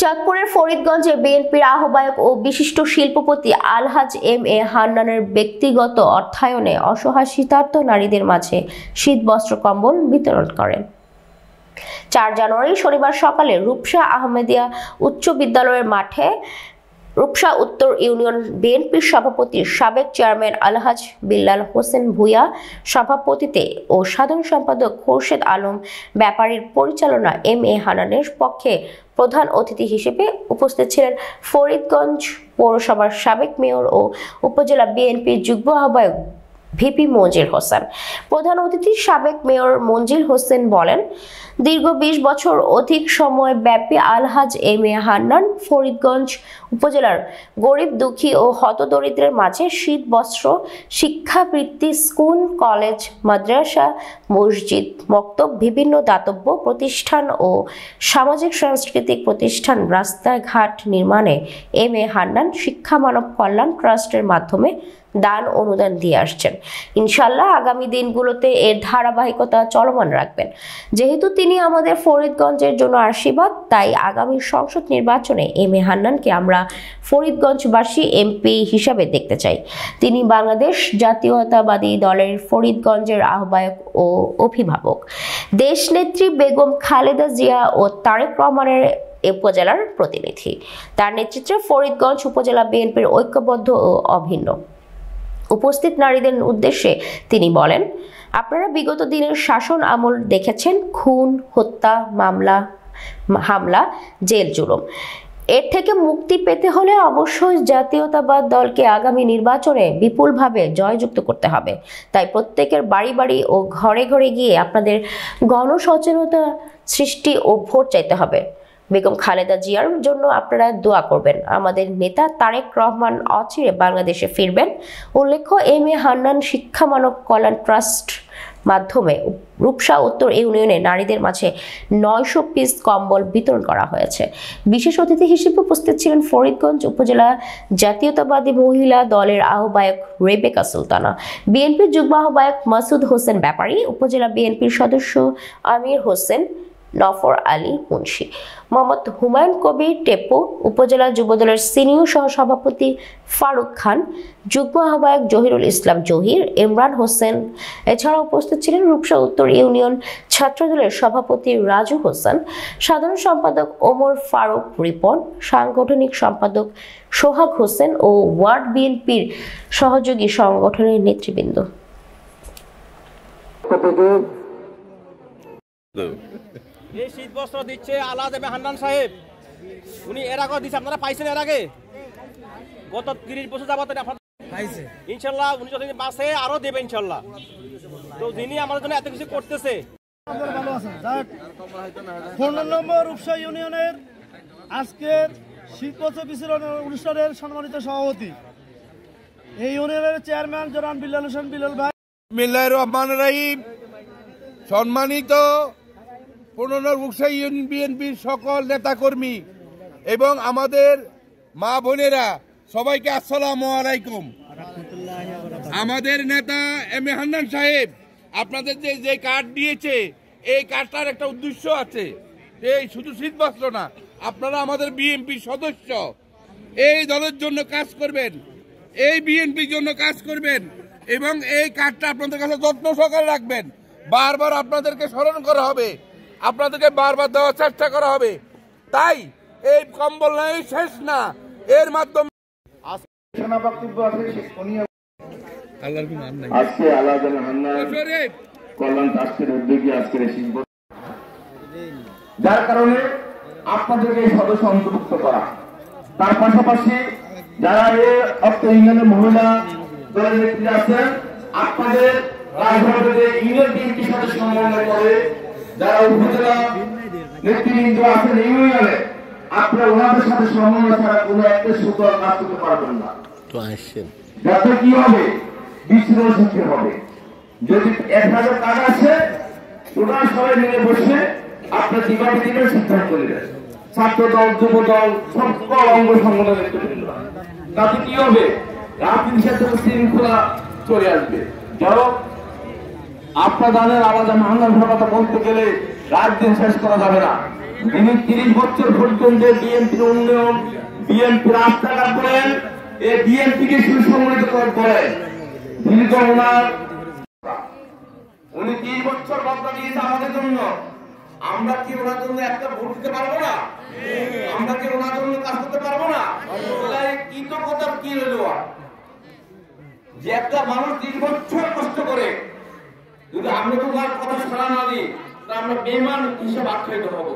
চাঁদপুরের ফরিদগঞ্জে বিএনপির আহ্বায়ক ও বিশিষ্ট শিল্পপতি আলহাজ এম এ হান্নানের ব্যক্তিগত অর্থায়নে অসহায় শীতার্ত নারীদের মাঝে শীত বস্ত্র কম্বল বিতরণ করেন। 4 জানুয়ারি শনিবার সকালে রূপসা আহমেদিয়া উচ্চ বিদ্যালয়ের মাঠে রূপসা উত্তর ইউনিয়ন বিএনপির সভাপতি সাবেক চেয়ারম্যান আলহাজ বিল্লাল হোসেন ভূঁইয়া সভাপতিত্বে ও সাধারণ সম্পাদক খোরশেদ আলম ব্যাপারীর পরিচালনা এম এ হান্নানের পক্ষে প্রধান অতিথি হিসেবে উপস্থিত ছিলেন ফরিদগঞ্জ পৌরসভার সাবেক মেয়র ও উপজেলা বিএনপির যুগ্ম আহ্বায়ক ভিপি মঞ্জিল হোসেন। প্রধান অতিথি সাবেক মেয়র মঞ্জিল হোসেন বলেন, দীর্ঘ 20 বছর অধিক সময় ব্যাপী আলহাজ এম এ হান্নান ফরিদগঞ্জ উপজেলার গরিব দুঃখী ও হতদরিদ্রের মাঝে শীত বস্ত্র, শিক্ষাবৃত্তি, স্কুল, কলেজ, মাদ্রাসা, মসজিদ, মক্তব, বিভিন্ন দাতব্য প্রতিষ্ঠান ও সামাজিক সাংস্কৃতিক প্রতিষ্ঠান, রাস্তাঘাট নির্মাণে এম এ হান্নান শিক্ষা মানব কল্যাণ ট্রাস্টের মাধ্যমে দান অনুদান দিয়ে আসছেন। ইনশাল্লাহ আগামী দিনগুলোতে এর ধারাবাহিকতা চলমান রাখবেন। যেহেতু তিনি আমাদের ফরিদগঞ্জের জন্য আশীর্বাদ, তাই আগামী সংসদ নির্বাচনে এম এ হান্নানকে আমরা ফরিদগঞ্জবাসী এমপি হিসাবে দেখতে চাই। তিনি বাংলাদেশ জাতীয়তাবাদী দলের ফরিদগঞ্জের আহ্বায়ক ও অভিভাবক। দেশনেত্রী বেগম খালেদা জিয়া ও তারেক রহমানের উপজেলার প্রতিনিধি। তার নেতৃত্বে ফরিদগঞ্জ উপজেলা বিএনপির ঐক্যবদ্ধ ও অভিন্ন। উপস্থিত নারীদের উদ্দেশ্যে তিনি বলেন, আপনারা বিগত দিনের শাসন আমল দেখেছেন, খুন, হত্যা, মামলা, হামলা, জেল জুলুম। এর থেকে মুক্তি পেতে হলে অবশ্যই জাতীয়তাবাদ দলকে আগামী নির্বাচনে বিপুলভাবে জয়যুক্ত করতে হবে। তাই প্রত্যেকের বাড়ি বাড়ি ও ঘরে ঘরে গিয়ে আপনাদের গণসচেতনতা সৃষ্টি ও ভোট চাইতে হবে। বেগম খালেদা জিয়ার জন্য আপনারা দোয়া করবেন। আমাদের নেতা তারেক রহমান অচিরে বাংলাদেশে ফিরবেন। উল্লেখ্য, এম এ হান্নান শিক্ষা মানব কল্যাণ ট্রাস্ট মাধ্যমে রূপসা উত্তর ইউনিয়নে নারীদের মাঝে 900 পিস কম্বল বিতরণ করা হয়েছে। বিশেষ অতিথি হিসেবে উপস্থিত ছিলেন ফরিদগঞ্জ উপজেলা জাতীয়তাবাদী মহিলা দলের আহ্বায়ক রেবেকা সুলতানা, বিএনপির যুগ্ম আহ্বায়ক মাসুদ হোসেন ব্যাপারী, উপজেলা বিএনপির সদস্য আমির হোসেন, নফর আলী মুন্সি, মোহাম্মদ হুমায়ুন কবির টেপু, উপজেলা যুবদলের সিনিয়র সহসভাপতি ফারুক খান, যুগ্ম আহ্বায়ক জহিরুল ইসলাম জহির, ইমরান হোসেন। এছাড়া উপস্থিত ছিলেন রূপসা উত্তর ইউনিয়ন ছাত্রদলের সভাপতি রাজু হোসেন, সাধারণ সম্পাদক ওমর ফারুক রিপন, সাংগঠনিক সম্পাদক সোহাগ হোসেন ও ওয়ার্ড বিএনপির সহযোগী সংগঠনের নেতৃবৃন্দ। এই শীত বস্ত্র দিচ্ছে আলহাজ এম এ হান্নান সাহেব। উনি এর আগে দিচ্ছে, আপনারা পাইছেন এর আগে? গত 30 বছর যাবত পাইছে। ইনশাল্লাহ উনি যতদিন বাঁচে আরো দেবে ইনশাল্লাহ। তো যিনি আমাদের জন্য এত কিছু করতেছে। 15 নম্বর রূপসা ইউনিয়নের আজকের শীত বস্ত্র বিতরণ অনুষ্ঠানের সম্মানিত সভাপতি, এই ইউনিয়নের চেয়ারম্যান জনাব বিল্লাল হোসেন বিল্লাল ভাই। বিসমিল্লাহির রহমানির রহিম। সম্মানিত 15 রূপসা ইউনিয়ন বিএনপির সকল নেতাকর্মী এবং আমাদের মা বোনেরা, সবাইকে আসসালামু আলাইকুম। আমাদের নেতা এম এ হান্নান সাহেব আপনাদের যে কার্ড দিয়েছে, এই কার্ডটার একটা উদ্দেশ্য আছে। এই শুধু শীত বস্ত্র না, আপনারা আমাদের বিএনপির সদস্য, এই দলের জন্য কাজ করবেন, এই বিএনপির জন্য কাজ করবেন এবং এই কার্ডটা আপনাদের কাছে যত্ন সহকারে রাখবেন। বারবার আপনাদেরকে স্মরণ করা হবে, আপনাদেরকে বারবার দেওয়ার চেষ্টা করা হবে। তাই এই কম্বল নাই শেষ না, এর মাধ্যমে যার কারণে আপনাদেরকে এই সদস্য অন্তর্ভুক্ত করা। তার পাশাপাশি যারা এই অর্থ ইউনিয়নের মহিলা দলের নেত্রী আছেন, আপনাদের রাজভবনে ইউনিয়ন বিএনপি সদস্য মনোনয়ন করে যারা উপজেলা নেতৃবৃন্দ আছেন ইউনিয়নে, আপনারা ওনাদের সাথে সমন্বয় ছাড়া কোনো একটা সুন্দর কাজ করতে পারবেন না। যাতে কি হবে, বিশৃঙ্খল সৃষ্টি হবে। যদি 1000 কাজ আছে, ওনারা সবাই মিলে বসে আপনার দিবাকে দিনের সিদ্ধান্ত নেবেন। ছাত্র দল, যুব দল, সকল অঙ্গ সংগঠনের নেতৃবৃন্দ, তাতে কি হবে, রাজনীতির সাথে শৃঙ্খলা চলে আসবে। ধরো আপনার দলের আলাদা মহাঙ্গার কথা বলতে গেলে রাত দিন শেষ করা যাবে না। তিনি 30 বছর পর্যন্ত বিএনপির উন্নয়ন, বিএনপি রাস্তাঘাট করেন, এই বিএনপিকে সুসংগঠিত করেন। দীর্ঘ ওনার উনি 30 বছর বদলা দিয়েছে আমাদের জন্য। আমরা কি ওনার জন্য একটা ভোট দিতে পারবো না? আমরা কি ওনার জন্য কাজ করতে পারবো না? কৃতজ্ঞতা কি রইল? যে একটা মানুষ 30 বছর কষ্ট করে, যদি আমরা তো ওনার কথা সারা না দিই, তা আমরা বেমান হিসেবে আখ্যায়িত হবো।